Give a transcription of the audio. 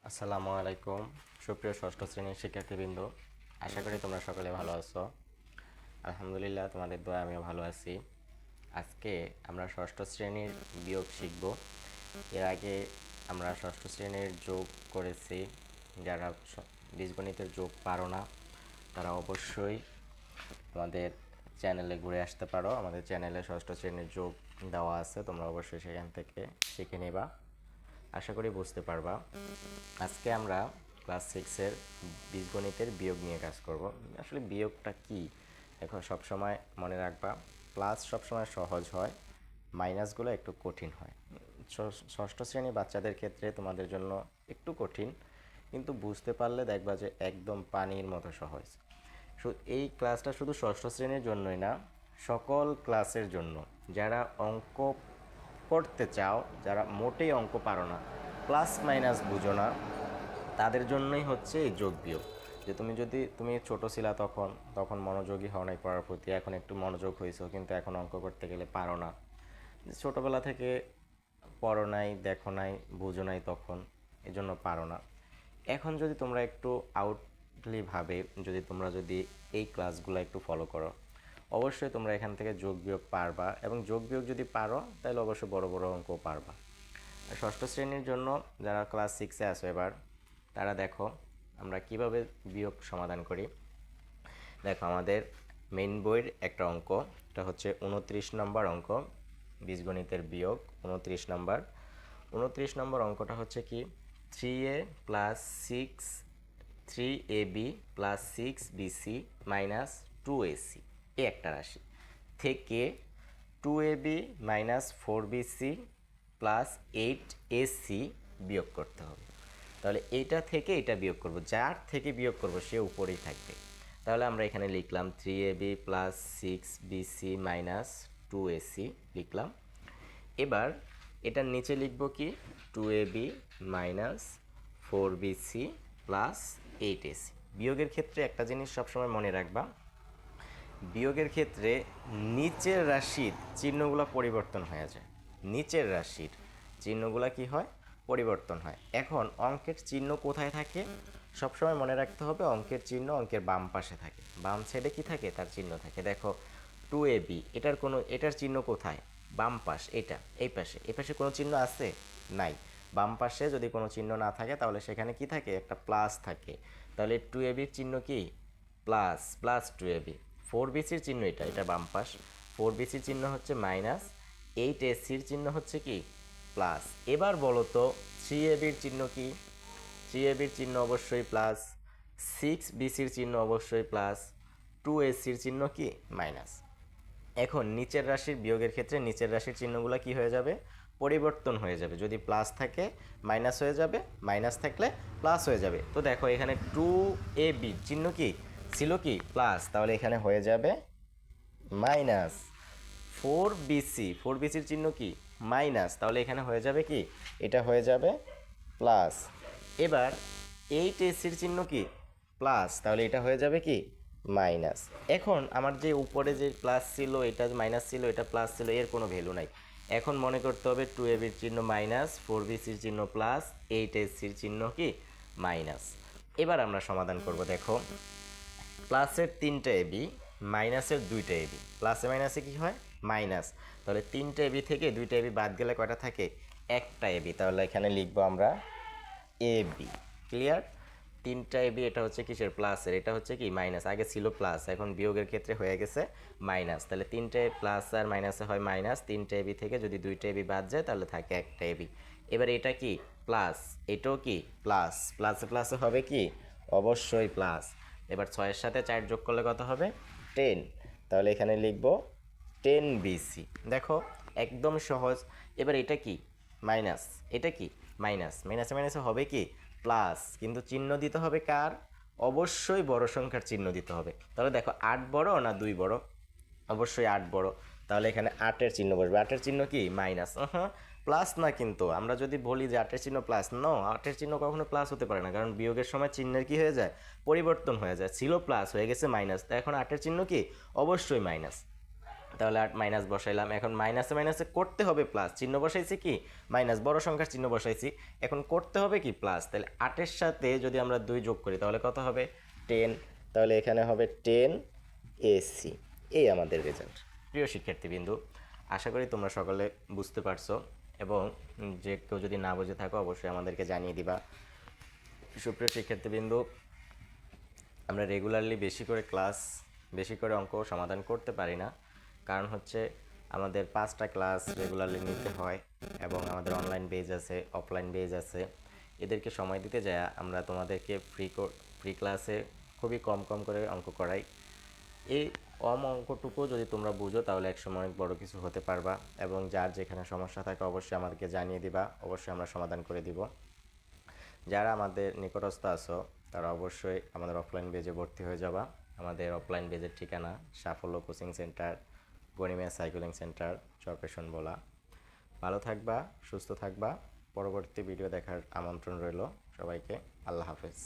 আসসালামু আলাইকুম সুপ্রিয় ষষ্ঠ শ্রেণীর শিক্ষার্থীবৃন্দ, আশা করি তোমরা সকলে ভালো আছো। আলহামদুলিল্লাহ, তোমাদের দোয়া আমিও ভালো আছি। আজকে আমরা ষষ্ঠ শ্রেণীর বিয়োগ শিখব। এর আগে আমরা ষষ্ঠ শ্রেণীর যোগ করেছি। যারা বীজগণিতের যোগ পারো না তারা অবশ্যই আমাদের চ্যানেলে ঘুরে আসতে পারো। আমাদের চ্যানেলে ষষ্ঠ শ্রেণীর যোগ দেওয়া আছে, তোমরা অবশ্যই সেখান থেকে শিখে নেবা। আশা করি বুঝতে পারবা। আজকে আমরা ক্লাস 6-এর বীজগণিতের বিয়োগ নিয়ে কাজ করব। আসলে বিয়োগটা কি এখন সবসময় মনে রাখবা, প্লাস সবসময় সহজ হয়, মাইনাসগুলো একটু কঠিন হয়। ষষ্ঠ শ্রেণী বাচ্চাদের ক্ষেত্রে তোমাদের জন্য একটু কঠিন, কিন্তু বুঝতে পারলে দেখবা যে একদম পানির মতো সহজ। এই ক্লাসটা শুধু ষষ্ঠ শ্রেণীর জন্যই না, সকল ক্লাসের জন্য। যারা অঙ্ক করতে চাও, যারা মোটেই অঙ্ক পারো না, প্লাস মাইনাস বুঝো না, তাদের জন্যই হচ্ছে এই যোগ বিয়োগ। যে তুমি ছোট ছিলা তখন মনোযোগী হও নাই পড়ার প্রতি, এখন একটু মনোযোগ হয়েছো কিন্তু এখন অঙ্ক করতে গেলে পারো না। ছোটোবেলা থেকে পড়ো নাই, দেখো নাই, বুঝো নাই, তখন এজন্য পারো না। এখন যদি তোমরা একটু আউটলিভাবে যদি এই ক্লাসগুলো একটু ফলো করো, অবশ্যই তোমরা এখান থেকে যোগ বিয়োগ পারবা, এবং যোগ বিয়োগ যদি পারো তাহলে অবশ্যই বড় বড় অঙ্ক পারবা। ষষ্ঠ শ্রেণীর জন্য যারা ক্লাস 6-এ আসো এবার, তারা দেখো আমরা কিভাবে বিয়োগ সমাধান করি। দেখো, আমাদের মেইন বইয়ের একটা অঙ্ক, এটা হচ্ছে 29 নম্বর অঙ্ক, বীজগণিতের বিয়োগ 29 নম্বর অঙ্কটা হচ্ছে কি, 3a plus 3ab plus 6bc minus 2ac এই একটা রাশি থেকে 2ab minus 4bc plus 8ac বিয়োগ করতে হবে। তাহলে এইটা থেকে এটা বিয়োগ করব, যার থেকে বিয়োগ করব সে উপরেই থাকবে। তাহলে আমরা এখানে লিখলাম 3ab plus 6bc minus 2ac লিখলাম। এবার এটার নিচে লিখব কি, 2ab minus 4bc plus 8ac। বিয়োগের ক্ষেত্রে একটা জিনিস সবসময় মনে রাখবা, বিয়োগের ক্ষেত্রে নিচের রাশির চিহ্নগুলো পরিবর্তন হয়ে যায়। নিচের রাশির চিহ্নগুলো কি হয়, পরিবর্তন হয়। এখন অঙ্কের চিহ্ন কোথায় থাকে সবসময় মনে রাখতে হবে, অঙ্কের চিহ্ন অঙ্কের বাম পাশে থাকে, বাম সাইডে কি থাকে, তার চিহ্ন থাকে। দেখো 2ab, এটার চিহ্ন কোথায়, বাম পাশ, এই পাশে কোনো চিহ্ন আছে নাই। বাম পাশে যদি কোনো চিহ্ন না থাকে তাহলে সেখানে কি থাকে, একটা প্লাস থাকে। তাহলে 2ab-র চিহ্ন কি, প্লাস, প্লাস 2ab। 4bc-র চিহ্ন এটা বাম পাশ, 4bc-র চিহ্ন হচ্ছে মাইনাস, 8ac-র চিহ্ন হচ্ছে কি, প্লাস। এবার বলো তো 3ab-র চিহ্ন কি, 3ab-র চিহ্ন অবশ্যই প্লাস, 6bc-র চিহ্ন অবশ্যই প্লাস, 2ac-র চিহ্ন কি, মাইনাস। এখন নিচের রাশির বিয়োগের ক্ষেত্রে নিচের রাশির চিহ্নগুলো কি হয়ে যাবে, পরিবর্তন হয়ে যাবে। যদি প্লাস থাকে মাইনাস হয়ে যাবে, মাইনাস থাকলে প্লাস হয়ে যাবে। তো দেখো এখানে 2ab চিহ্ন কি ছিল, কি প্লাস, তাহলে এখানে হয়ে যাবে মাইনাস। 4bcর চিহ্ন কি, মাইনাস, তাহলে এখানে হয়ে যাবে কি, এটা হয়ে যাবে প্লাস। এবার 8ac-র চিহ্ন কি, প্লাস, তাহলে এটা হয়ে যাবে কি, মাইনাস। এখন আমার যে উপরে যে প্লাস ছিল, এটা মাইনাস ছিল, এটা প্লাস ছিল, এর কোনো ভ্যালু নাই। এখন মনে করতে হবে 2ab-র চিহ্ন মাইনাস, 4bc-র চিহ্ন প্লাস, 8ac-র চিহ্ন কি, মাইনাস। এবার আমরা সমাধান করব। দেখো প্লাসের 3টা এবি, মাইনাসের 2টা এবি, প্লাসে মাইনাসে কি হয়, মাইনাস। তাহলে 3টা এবি থেকে 2টা এবি বাদ গেলে কয়টা থাকে, একটা এবি। তাহলে এখানে লিখবো আমরা এবি। ক্লিয়ার? 3টা এবি, এটা হচ্ছে কিসের, প্লাসের, এটা হচ্ছে কি মাইনাস। আগে ছিল প্লাস, এখন বিয়োগের ক্ষেত্রে হয়ে গেছে মাইনাস। তাহলে 3টে প্লাস আর মাইনাসে হয় মাইনাস, 3টা এবি থেকে যদি 2টা এবি বাদ যায় তাহলে থাকে একটা এবি। এবার এটা কি প্লাস, এটাও কি প্লাস, প্লাসে প্লাসে হবে কি, অবশ্যই প্লাস। এবার 6-এর সাথে 4 যোগ করলে কত হবে, 10। তাহলে এখানে লিখব 10bc। দেখো একদম সহজ। এবার এটা কি মাইনাস, এটা কি মাইনাস, মাইনাসে মাইনাসে হবে কি প্লাস, কিন্তু চিহ্ন দিতে হবে কার, অবশ্যই বড় সংখ্যার চিহ্ন দিতে হবে। তাহলে দেখো 8 বড় না 2 বড়, অবশ্যই 8 বড়। তাহলে এখানে 8-এর চিহ্ন বসবে, 8-এর চিহ্ন কি মাইনাস, প্লাস না। কিন্তু আমরা যদি বলি যে 8-এর চিহ্ন প্লাস, নো, 8-এর চিহ্ন কখনো প্লাস হতে পারে না, কারণ বিয়োগের সময় চিহ্নের কি হয়ে যায়, পরিবর্তন হয়ে যায়। ছিল প্লাস হয়ে গেছে মাইনাস, তো এখন 8-এর চিহ্ন কি, অবশ্যই মাইনাস। তাহলে 8 মাইনাস বসাইলাম, এখন মাইনাসে মাইনাসে করতে হবে প্লাস, চিহ্ন বসাইছি কি মাইনাস, বড় সংখ্যার চিহ্ন বসাইছি, এখন করতে হবে কি প্লাস। তাহলে 8-এর সাথে যদি আমরা 2 যোগ করি তাহলে কত হবে 10, তাহলে এখানে হবে 10 AC। এই আমাদের রেজাল্ট। প্রিয় শিক্ষার্থীবৃন্দু, আশা করি তোমরা সকলে বুঝতে পারছো, এবং যে কেউ যদি না বুঝে থাকো অবশ্যই আমাদেরকে জানিয়ে দিবা। সুপ্রিয় শিক্ষার্থীবৃন্দু, আমরা রেগুলারলি বেশি করে অঙ্ক সমাধান করতে পারি না, কারণ হচ্ছে আমাদের 5টা ক্লাস রেগুলারলি নিতে হয়, এবং আমাদের অনলাইন বেজ আছে, অফলাইন বেজ আছে। এদেরকে সময় দিতে যায় আমরা তোমাদেরকে ফ্রি ক্লাসে খুবই কম কম করে অঙ্ক করাই। এই অঙ্কটুকু যদি তোমরা বুঝো তাহলে একসময় অনেক বড় কিছু হতে পারবা, এবং যার যেখানে সমস্যা থাকে অবশ্যই আমাদেরকে জানিয়ে দিবা, অবশ্যই আমরা সমাধান করে দিব। যারা আমাদের নিকটস্থ আছো তারা অবশ্যই আমাদের অফলাইন বেজে ভর্তি হয়ে যাবা। আমাদের অফলাইন বেজের ঠিকানা সাফল্য কোচিং সেন্টার, গণিমিয়া সাইকেলিং সেন্টার, চরপেশন বলা। ভালো থাকবা, সুস্থ থাকবা। পরবর্তী ভিডিও দেখার আমন্ত্রণ রইল সবাইকে। আল্লাহ হাফেজ।